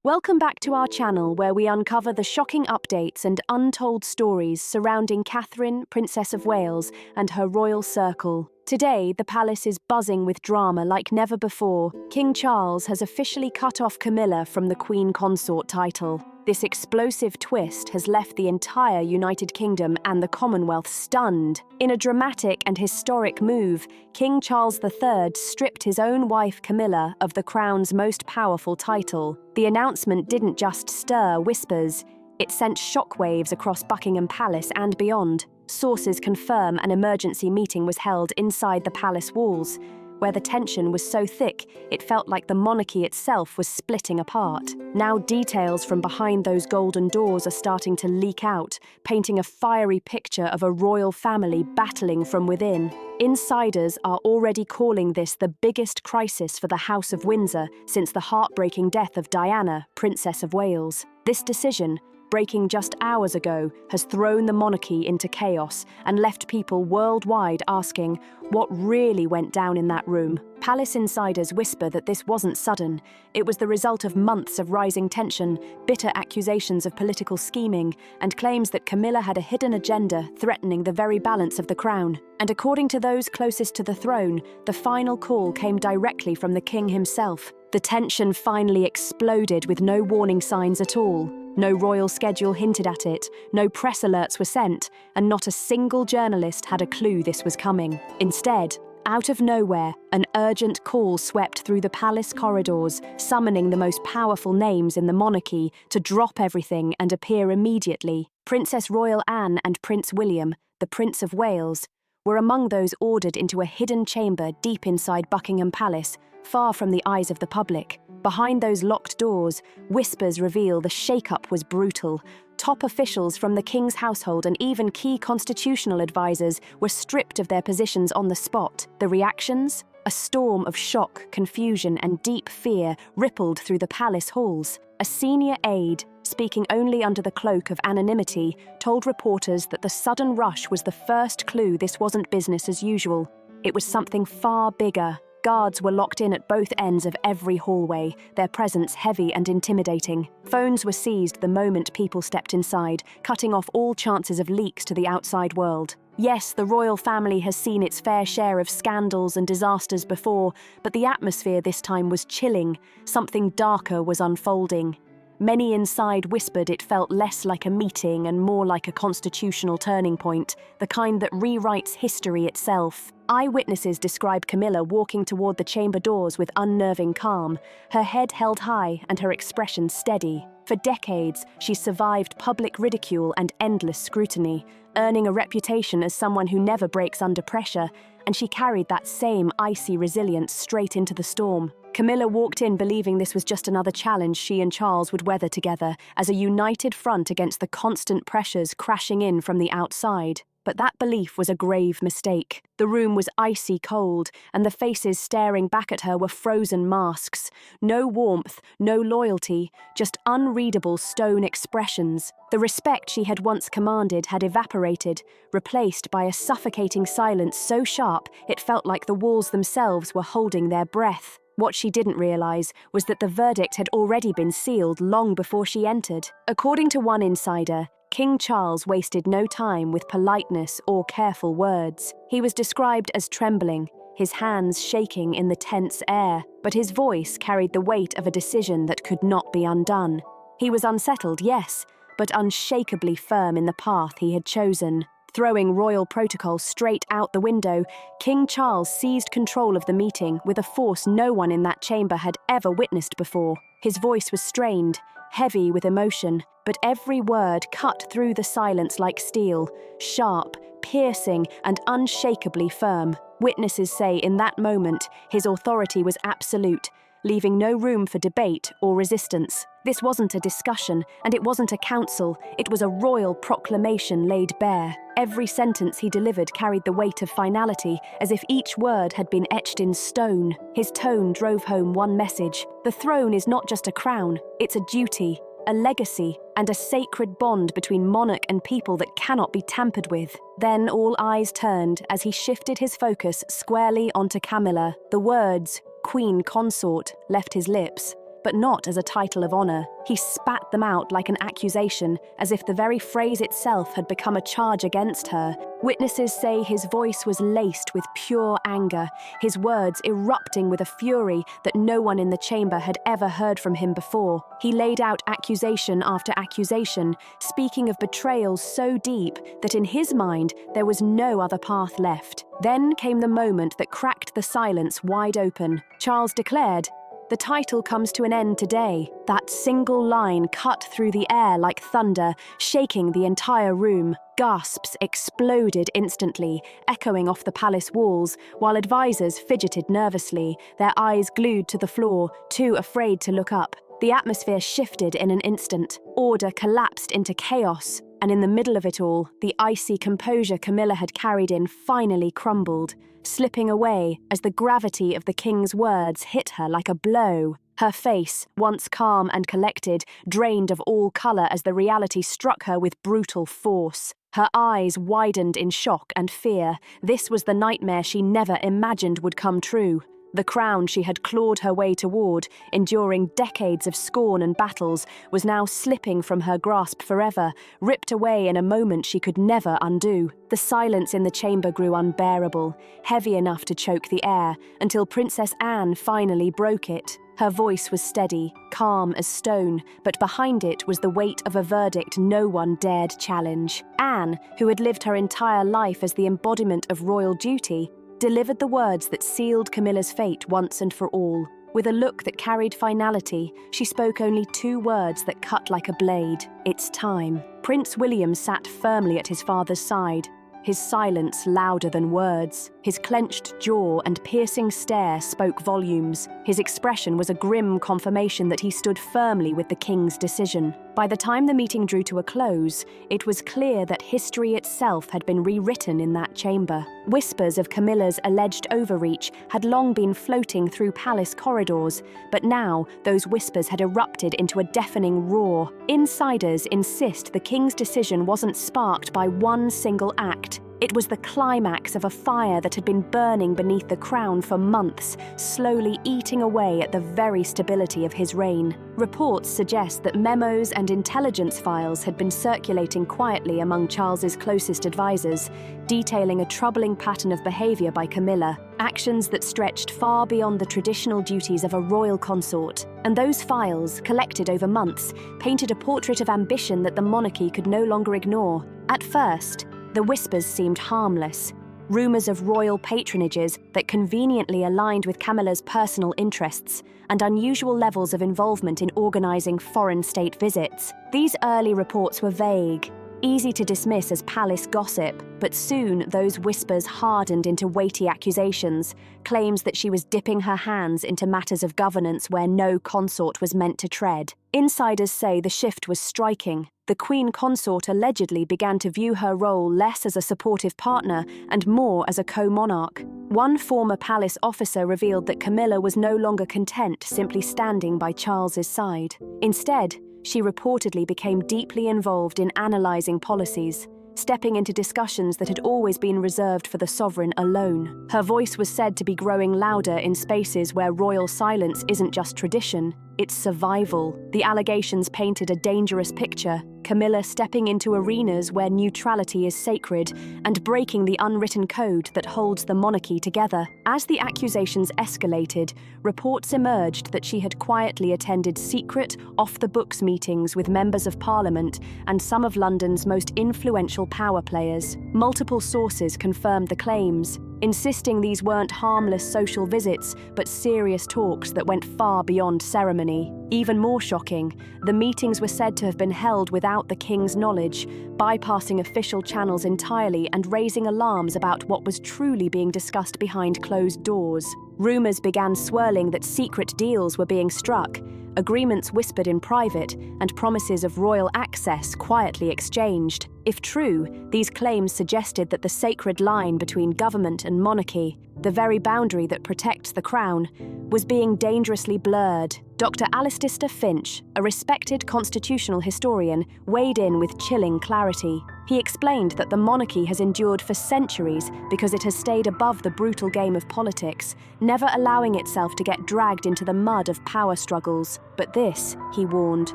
Welcome back to our channel where we uncover the shocking updates and untold stories surrounding Catherine, Princess of Wales, and her royal circle. Today, the palace is buzzing with drama like never before. King Charles has officially cut off Camilla from the Queen Consort title. This explosive twist has left the entire United Kingdom and the Commonwealth stunned. In a dramatic and historic move, King Charles III stripped his own wife Camilla of the crown's most powerful title. The announcement didn't just stir whispers, it sent shockwaves across Buckingham Palace and beyond. Sources confirm an emergency meeting was held inside the palace walls, where the tension was so thick it felt like the monarchy itself was splitting apart. Now details from behind those golden doors are starting to leak out, painting a fiery picture of a royal family battling from within. Insiders are already calling this the biggest crisis for the House of Windsor since the heartbreaking death of Diana, Princess of Wales. This decision, breaking just hours ago, has thrown the monarchy into chaos and left people worldwide asking what really went down in that room. Palace insiders whisper that this wasn't sudden. It was the result of months of rising tension, bitter accusations of political scheming, and claims that Camilla had a hidden agenda threatening the very balance of the crown. And according to those closest to the throne, the final call came directly from the king himself. The tension finally exploded with no warning signs at all. No royal schedule hinted at it, no press alerts were sent, and not a single journalist had a clue this was coming. Instead, out of nowhere, an urgent call swept through the palace corridors, summoning the most powerful names in the monarchy to drop everything and appear immediately. Princess Royal Anne and Prince William, the Prince of Wales, were among those ordered into a hidden chamber deep inside Buckingham Palace, far from the eyes of the public. Behind those locked doors, whispers reveal the shake-up was brutal. Top officials from the king's household and even key constitutional advisors were stripped of their positions on the spot. The reactions? A storm of shock, confusion, and deep fear rippled through the palace halls. A senior aide, speaking only under the cloak of anonymity, told reporters that the sudden rush was the first clue this wasn't business as usual. It was something far bigger. Guards were locked in at both ends of every hallway, their presence heavy and intimidating. Phones were seized the moment people stepped inside, cutting off all chances of leaks to the outside world. Yes, the royal family has seen its fair share of scandals and disasters before, but the atmosphere this time was chilling. Something darker was unfolding. Many inside whispered it felt less like a meeting and more like a constitutional turning point, the kind that rewrites history itself. Eyewitnesses described Camilla walking toward the chamber doors with unnerving calm, her head held high and her expression steady. For decades, she survived public ridicule and endless scrutiny, earning a reputation as someone who never breaks under pressure, and she carried that same icy resilience straight into the storm. Camilla walked in believing this was just another challenge she and Charles would weather together as a united front against the constant pressures crashing in from the outside. But that belief was a grave mistake. The room was icy cold, and the faces staring back at her were frozen masks. No warmth, no loyalty, just unreadable stone expressions. The respect she had once commanded had evaporated, replaced by a suffocating silence so sharp it felt like the walls themselves were holding their breath. What she didn't realize was that the verdict had already been sealed long before she entered. According to one insider, King Charles wasted no time with politeness or careful words. He was described as trembling, his hands shaking in the tense air, but his voice carried the weight of a decision that could not be undone. He was unsettled, yes, but unshakably firm in the path he had chosen. Throwing royal protocol straight out the window, King Charles seized control of the meeting with a force no one in that chamber had ever witnessed before. His voice was strained, heavy with emotion, but every word cut through the silence like steel, sharp, piercing, and unshakably firm. Witnesses say in that moment, his authority was absolute, leaving no room for debate or resistance. This wasn't a discussion, and it wasn't a council, it was a royal proclamation laid bare. Every sentence he delivered carried the weight of finality, as if each word had been etched in stone. His tone drove home one message: the throne is not just a crown, it's a duty, a legacy, and a sacred bond between monarch and people that cannot be tampered with. Then all eyes turned as he shifted his focus squarely onto Camilla. The words, Queen Consort, left his lips, but not as a title of honor. He spat them out like an accusation, as if the very phrase itself had become a charge against her. Witnesses say his voice was laced with pure anger, his words erupting with a fury that no one in the chamber had ever heard from him before. He laid out accusation after accusation, speaking of betrayals so deep that in his mind there was no other path left. Then came the moment that cracked the silence wide open. Charles declared, "The title comes to an end today." That single line cut through the air like thunder, shaking the entire room. Gasps exploded instantly, echoing off the palace walls, while advisors fidgeted nervously, their eyes glued to the floor, too afraid to look up. The atmosphere shifted in an instant. Order collapsed into chaos, and in the middle of it all, the icy composure Camilla had carried in finally crumbled, slipping away as the gravity of the king's words hit her like a blow. Her face, once calm and collected, drained of all colour as the reality struck her with brutal force. Her eyes widened in shock and fear. This was the nightmare she never imagined would come true. The crown she had clawed her way toward, enduring decades of scorn and battles, was now slipping from her grasp forever, ripped away in a moment she could never undo. The silence in the chamber grew unbearable, heavy enough to choke the air, until Princess Anne finally broke it. Her voice was steady, calm as stone, but behind it was the weight of a verdict no one dared challenge. Anne, who had lived her entire life as the embodiment of royal duty, delivered the words that sealed Camilla's fate once and for all. With a look that carried finality, she spoke only 2 words that cut like a blade. "It's time." Prince William sat firmly at his father's side, his silence louder than words. His clenched jaw and piercing stare spoke volumes. His expression was a grim confirmation that he stood firmly with the king's decision. By the time the meeting drew to a close, it was clear that history itself had been rewritten in that chamber. Whispers of Camilla's alleged overreach had long been floating through palace corridors, but now those whispers had erupted into a deafening roar. Insiders insist the king's decision wasn't sparked by one single act. It was the climax of a fire that had been burning beneath the crown for months, slowly eating away at the very stability of his reign. Reports suggest that memos and intelligence files had been circulating quietly among Charles's closest advisors, detailing a troubling pattern of behavior by Camilla, actions that stretched far beyond the traditional duties of a royal consort. And those files, collected over months, painted a portrait of ambition that the monarchy could no longer ignore. At first, the whispers seemed harmless, rumours of royal patronages that conveniently aligned with Camilla's personal interests, and unusual levels of involvement in organising foreign state visits. These early reports were vague, easy to dismiss as palace gossip, but soon those whispers hardened into weighty accusations, claims that she was dipping her hands into matters of governance where no consort was meant to tread. Insiders say the shift was striking. The Queen Consort allegedly began to view her role less as a supportive partner and more as a co-monarch. One former palace officer revealed that Camilla was no longer content simply standing by Charles's side. Instead, she reportedly became deeply involved in analysing policies, stepping into discussions that had always been reserved for the sovereign alone. Her voice was said to be growing louder in spaces where royal silence isn't just tradition, it's survival. The allegations painted a dangerous picture, Camilla stepping into arenas where neutrality is sacred and breaking the unwritten code that holds the monarchy together. As the accusations escalated, reports emerged that she had quietly attended secret, off-the-books meetings with members of parliament and some of London's most influential power players. Multiple sources confirmed the claims, insisting these weren't harmless social visits, but serious talks that went far beyond ceremony. Even more shocking, the meetings were said to have been held without the king's knowledge, bypassing official channels entirely and raising alarms about what was truly being discussed behind closed doors. Rumours began swirling that secret deals were being struck, agreements whispered in private, and promises of royal access quietly exchanged. If true, these claims suggested that the sacred line between government and monarchy, the very boundary that protects the crown, was being dangerously blurred. Dr. Alistair Finch, a respected constitutional historian, weighed in with chilling clarity. He explained that the monarchy has endured for centuries because it has stayed above the brutal game of politics, never allowing itself to get dragged into the mud of power struggles. But this, he warned,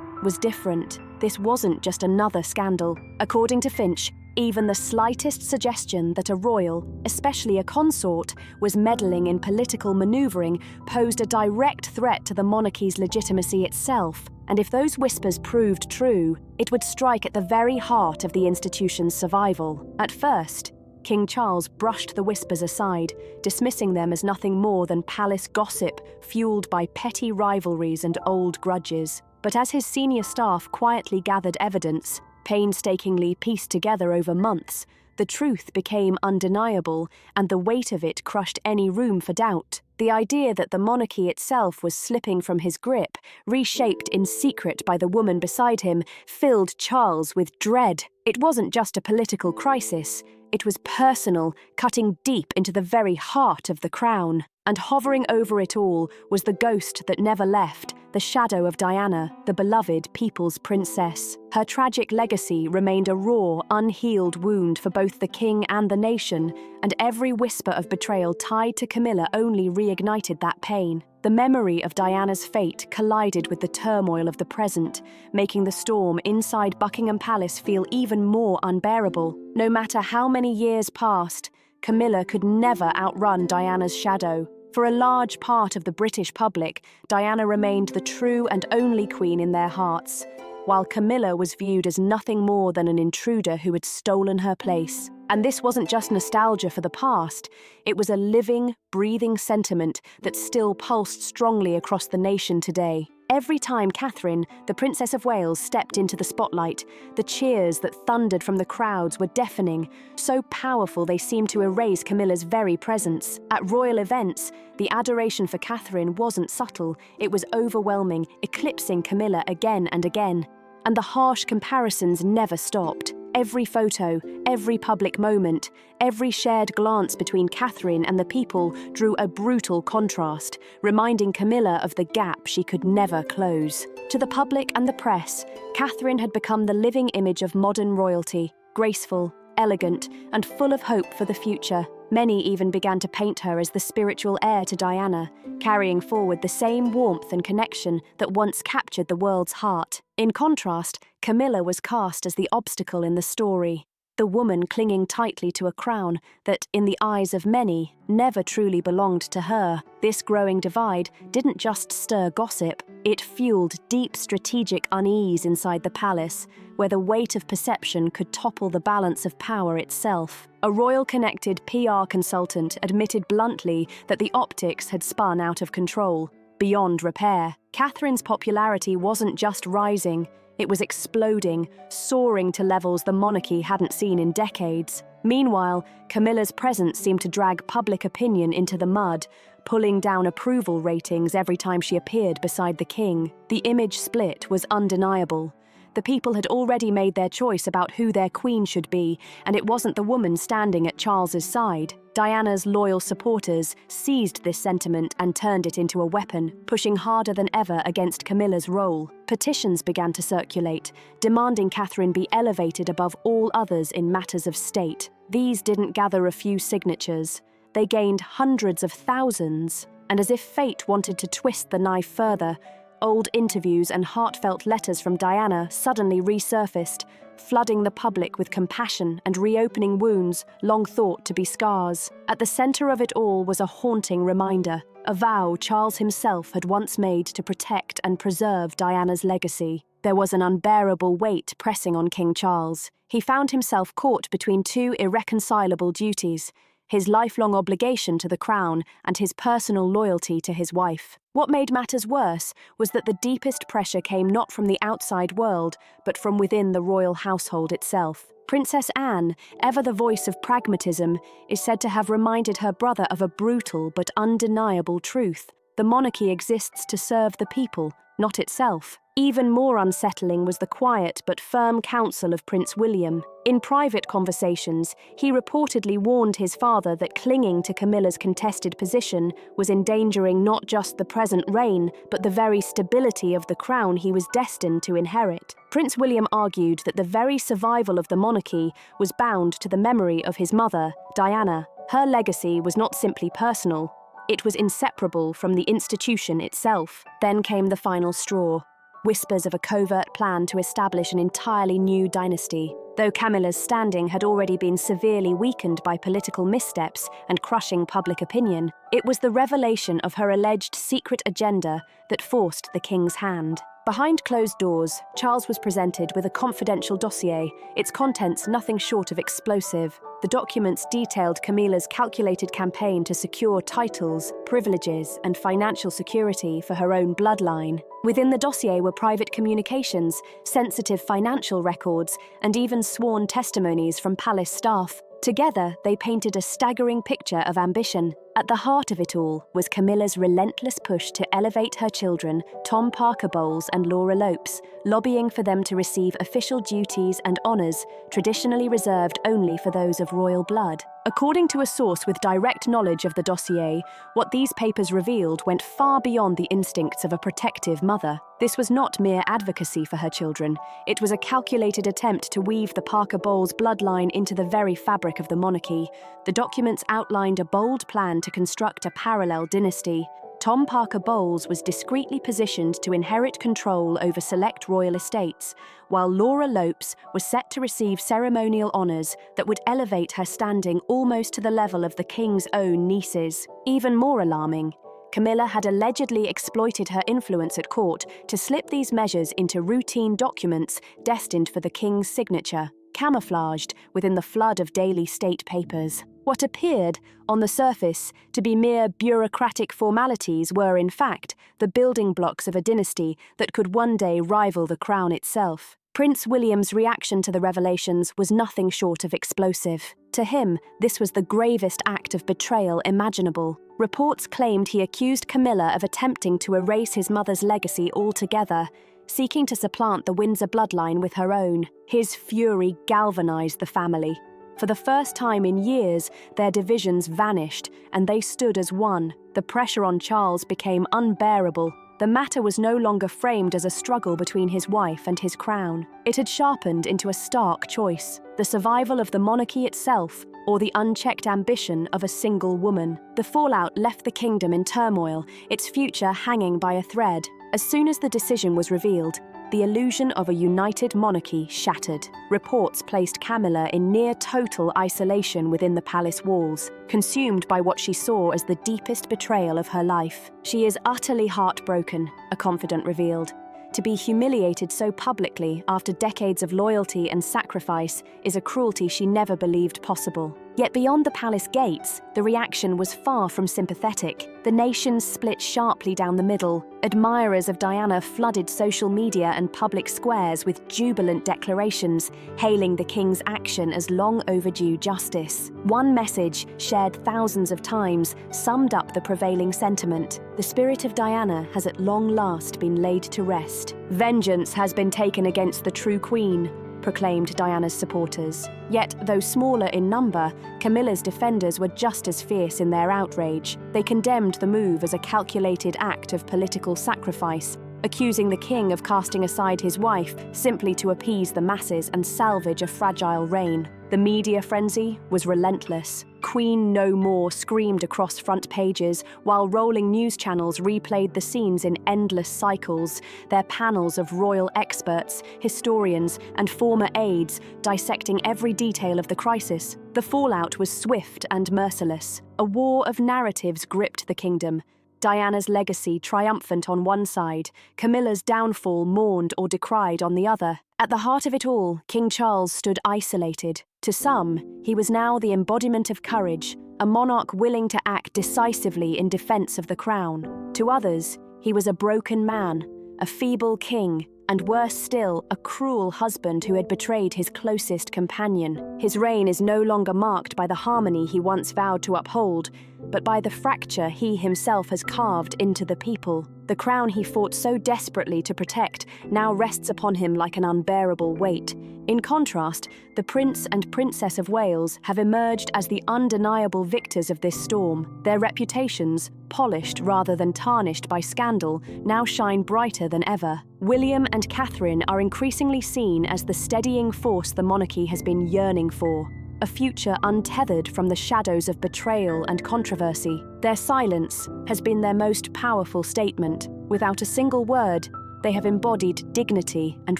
was different. This wasn't just another scandal. According to Finch, even the slightest suggestion that a royal, especially a consort, was meddling in political maneuvering posed a direct threat to the monarchy's legitimacy itself. And if those whispers proved true, it would strike at the very heart of the institution's survival. At first, King Charles brushed the whispers aside, dismissing them as nothing more than palace gossip fueled by petty rivalries and old grudges. But as his senior staff quietly gathered evidence, painstakingly pieced together over months, the truth became undeniable, and the weight of it crushed any room for doubt. The idea that the monarchy itself was slipping from his grip, reshaped in secret by the woman beside him, filled Charles with dread. It wasn't just a political crisis, it was personal, cutting deep into the very heart of the crown. And hovering over it all was the ghost that never left, the shadow of Diana, the beloved people's princess. Her tragic legacy remained a raw, unhealed wound for both the king and the nation, and every whisper of betrayal tied to Camilla only reignited that pain. The memory of Diana's fate collided with the turmoil of the present, making the storm inside Buckingham Palace feel even more unbearable. No matter how many years passed, Camilla could never outrun Diana's shadow. For a large part of the British public, Diana remained the true and only queen in their hearts, while Camilla was viewed as nothing more than an intruder who had stolen her place. And this wasn't just nostalgia for the past, it was a living, breathing sentiment that still pulsed strongly across the nation today. Every time Catherine, the Princess of Wales, stepped into the spotlight, the cheers that thundered from the crowds were deafening, so powerful they seemed to erase Camilla's very presence. At royal events, the adoration for Catherine wasn't subtle, it was overwhelming, eclipsing Camilla again and again. And the harsh comparisons never stopped. Every photo, every public moment, every shared glance between Catherine and the people drew a brutal contrast, reminding Camilla of the gap she could never close. To the public and the press, Catherine had become the living image of modern royalty, graceful, elegant, and full of hope for the future. Many even began to paint her as the spiritual heir to Diana, carrying forward the same warmth and connection that once captured the world's heart. In contrast, Camilla was cast as the obstacle in the story, the woman clinging tightly to a crown that, in the eyes of many, never truly belonged to her. This growing divide didn't just stir gossip, it fueled deep strategic unease inside the palace, where the weight of perception could topple the balance of power itself. A royal-connected PR consultant admitted bluntly that the optics had spun out of control, beyond repair. Catherine's popularity wasn't just rising, it was exploding, soaring to levels the monarchy hadn't seen in decades. Meanwhile, Camilla's presence seemed to drag public opinion into the mud, pulling down approval ratings every time she appeared beside the king. The image split was undeniable. The people had already made their choice about who their queen should be, and it wasn't the woman standing at Charles's side. Diana's loyal supporters seized this sentiment and turned it into a weapon, pushing harder than ever against Camilla's role. Petitions began to circulate, demanding Catherine be elevated above all others in matters of state. These didn't gather a few signatures. They gained hundreds of thousands, and as if fate wanted to twist the knife further, old interviews and heartfelt letters from Diana suddenly resurfaced, flooding the public with compassion and reopening wounds long thought to be scars. At the center of it all was a haunting reminder, a vow Charles himself had once made to protect and preserve Diana's legacy. There was an unbearable weight pressing on King Charles. He found himself caught between two irreconcilable duties: his lifelong obligation to the crown and his personal loyalty to his wife. What made matters worse was that the deepest pressure came not from the outside world, but from within the royal household itself. Princess Anne, ever the voice of pragmatism, is said to have reminded her brother of a brutal but undeniable truth. The monarchy exists to serve the people, not itself. Even more unsettling was the quiet but firm counsel of Prince William. In private conversations, he reportedly warned his father that clinging to Camilla's contested position was endangering not just the present reign, but the very stability of the crown he was destined to inherit. Prince William argued that the very survival of the monarchy was bound to the memory of his mother, Diana. Her legacy was not simply personal, it was inseparable from the institution itself. Then came the final straw. Whispers of a covert plan to establish an entirely new dynasty. Though Camilla's standing had already been severely weakened by political missteps and crushing public opinion, it was the revelation of her alleged secret agenda that forced the king's hand. Behind closed doors, Charles was presented with a confidential dossier, its contents nothing short of explosive. The documents detailed Camilla's calculated campaign to secure titles, privileges, and financial security for her own bloodline. Within the dossier were private communications, sensitive financial records, and even sworn testimonies from palace staff. Together, they painted a staggering picture of ambition. At the heart of it all was Camilla's relentless push to elevate her children, Tom Parker Bowles and Laura Lopes, lobbying for them to receive official duties and honours traditionally reserved only for those of royal blood. According to a source with direct knowledge of the dossier, what these papers revealed went far beyond the instincts of a protective mother. This was not mere advocacy for her children. It was a calculated attempt to weave the Parker Bowles bloodline into the very fabric of the monarchy. The documents outlined a bold plan to construct a parallel dynasty. Tom Parker Bowles was discreetly positioned to inherit control over select royal estates, while Laura Lopes was set to receive ceremonial honours that would elevate her standing almost to the level of the king's own nieces. Even more alarming, Camilla had allegedly exploited her influence at court to slip these measures into routine documents destined for the king's signature, camouflaged within the flood of daily state papers. What appeared, on the surface, to be mere bureaucratic formalities were, in fact, the building blocks of a dynasty that could one day rival the crown itself. Prince William's reaction to the revelations was nothing short of explosive. To him, this was the gravest act of betrayal imaginable. Reports claimed he accused Camilla of attempting to erase his mother's legacy altogether, seeking to supplant the Windsor bloodline with her own. His fury galvanized the family. For the first time in years, their divisions vanished, and they stood as one. The pressure on Charles became unbearable. The matter was no longer framed as a struggle between his wife and his crown. It had sharpened into a stark choice: the survival of the monarchy itself, or the unchecked ambition of a single woman. The fallout left the kingdom in turmoil, its future hanging by a thread. As soon as the decision was revealed, the illusion of a united monarchy shattered. Reports placed Camilla in near total isolation within the palace walls, consumed by what she saw as the deepest betrayal of her life. "She is utterly heartbroken," a confidant revealed. To be humiliated so publicly after decades of loyalty and sacrifice is a cruelty she never believed possible. Yet beyond the palace gates, the reaction was far from sympathetic. The nation split sharply down the middle. Admirers of Diana flooded social media and public squares with jubilant declarations, hailing the king's action as long overdue justice. One message, shared thousands of times, summed up the prevailing sentiment: the spirit of Diana has at long last been laid to rest. "Vengeance has been taken against the true queen," proclaimed Diana's supporters. Yet, though smaller in number, Camilla's defenders were just as fierce in their outrage. They condemned the move as a calculated act of political sacrifice, accusing the king of casting aside his wife simply to appease the masses and salvage a fragile reign. The media frenzy was relentless. "Queen no more" screamed across front pages, while rolling news channels replayed the scenes in endless cycles, their panels of royal experts, historians, and former aides dissecting every detail of the crisis. The fallout was swift and merciless. A war of narratives gripped the kingdom. Diana's legacy triumphant on one side, Camilla's downfall mourned or decried on the other. At the heart of it all, King Charles stood isolated. To some, he was now the embodiment of courage, a monarch willing to act decisively in defense of the crown. To others, he was a broken man, a feeble king, and worse still, a cruel husband who had betrayed his closest companion. His reign is no longer marked by the harmony he once vowed to uphold, but by the fracture he himself has carved into the people. The crown he fought so desperately to protect now rests upon him like an unbearable weight. In contrast, the Prince and Princess of Wales have emerged as the undeniable victors of this storm. Their reputations, polished rather than tarnished by scandal, now shine brighter than ever. William and Catherine are increasingly seen as the steadying force the monarchy has been yearning for. A future untethered from the shadows of betrayal and controversy. Their silence has been their most powerful statement. Without a single word, they have embodied dignity and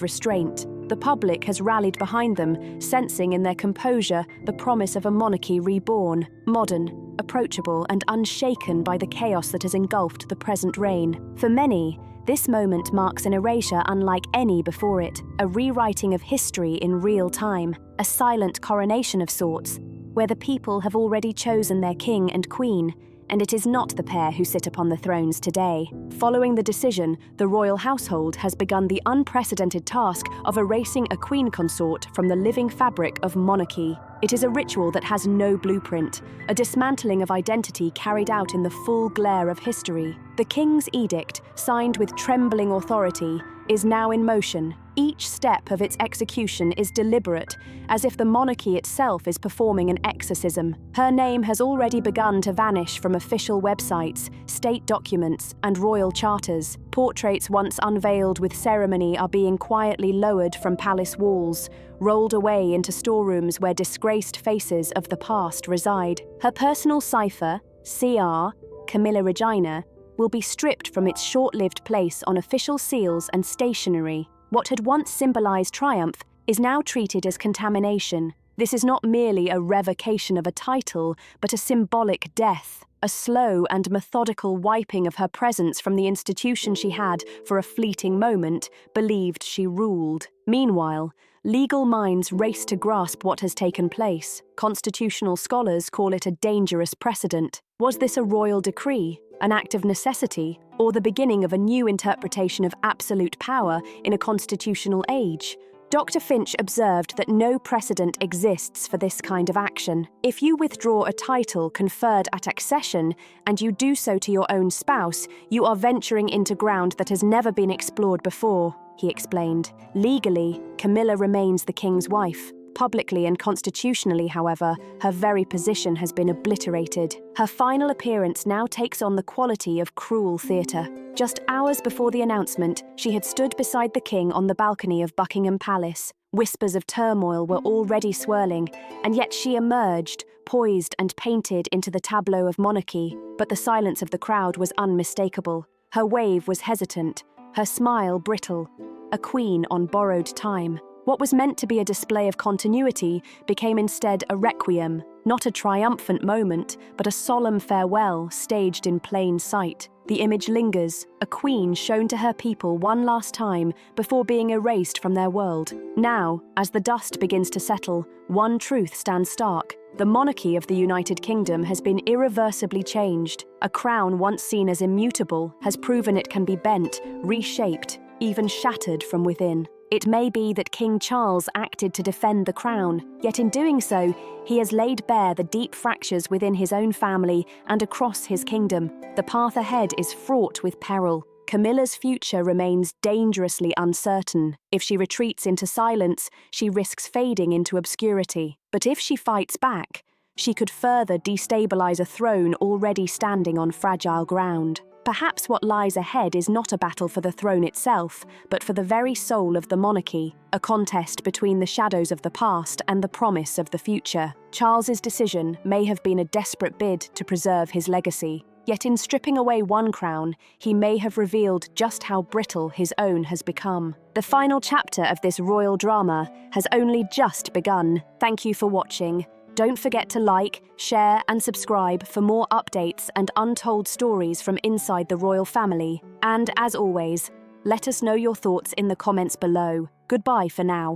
restraint. The public has rallied behind them, sensing in their composure the promise of a monarchy reborn, modern, approachable, and unshaken by the chaos that has engulfed the present reign. For many, this moment marks an erasure unlike any before it, a rewriting of history in real time, a silent coronation of sorts, where the people have already chosen their king and queen, and it is not the pair who sit upon the thrones today. Following the decision, the royal household has begun the unprecedented task of erasing a Queen Consort from the living fabric of monarchy. It is a ritual that has no blueprint, a dismantling of identity carried out in the full glare of history. The King's edict, signed with trembling authority, is now in motion. Each step of its execution is deliberate, as if the monarchy itself is performing an exorcism. Her name has already begun to vanish from official websites, state documents, and royal charters. Portraits once unveiled with ceremony are being quietly lowered from palace walls, rolled away into storerooms where disgraced faces of the past reside. Her personal cipher, CR, Camilla Regina, will be stripped from its short-lived place on official seals and stationery. What had once symbolized triumph is now treated as contamination. This is not merely a revocation of a title, but a symbolic death, a slow and methodical wiping of her presence from the institution she had, for a fleeting moment, believed she ruled. Meanwhile, legal minds race to grasp what has taken place. Constitutional scholars call it a dangerous precedent. Was this a royal decree, an act of necessity, or the beginning of a new interpretation of absolute power in a constitutional age? Dr. Finch observed that no precedent exists for this kind of action. If you withdraw a title conferred at accession, and you do so to your own spouse, you are venturing into ground that has never been explored before, he explained. Legally, Camilla remains the king's wife. Publicly and constitutionally, however, her very position has been obliterated. Her final appearance now takes on the quality of cruel theatre. Just hours before the announcement, she had stood beside the king on the balcony of Buckingham Palace. Whispers of turmoil were already swirling, and yet she emerged, poised and painted into the tableau of monarchy. But the silence of the crowd was unmistakable. Her wave was hesitant, her smile brittle, a queen on borrowed time. What was meant to be a display of continuity became instead a requiem, not a triumphant moment, but a solemn farewell staged in plain sight. The image lingers, a queen shown to her people one last time before being erased from their world. Now, as the dust begins to settle, one truth stands stark. The monarchy of the United Kingdom has been irreversibly changed. A crown once seen as immutable has proven it can be bent, reshaped, even shattered from within. It may be that King Charles acted to defend the crown, yet in doing so, he has laid bare the deep fractures within his own family and across his kingdom. The path ahead is fraught with peril. Camilla's future remains dangerously uncertain. If she retreats into silence, she risks fading into obscurity. But if she fights back, she could further destabilize a throne already standing on fragile ground. Perhaps what lies ahead is not a battle for the throne itself, but for the very soul of the monarchy, a contest between the shadows of the past and the promise of the future. Charles's decision may have been a desperate bid to preserve his legacy, yet in stripping away one crown, he may have revealed just how brittle his own has become. The final chapter of this royal drama has only just begun. Thank you for watching. Don't forget to like, share, and subscribe for more updates and untold stories from inside the royal family. And as always, let us know your thoughts in the comments below. Goodbye for now.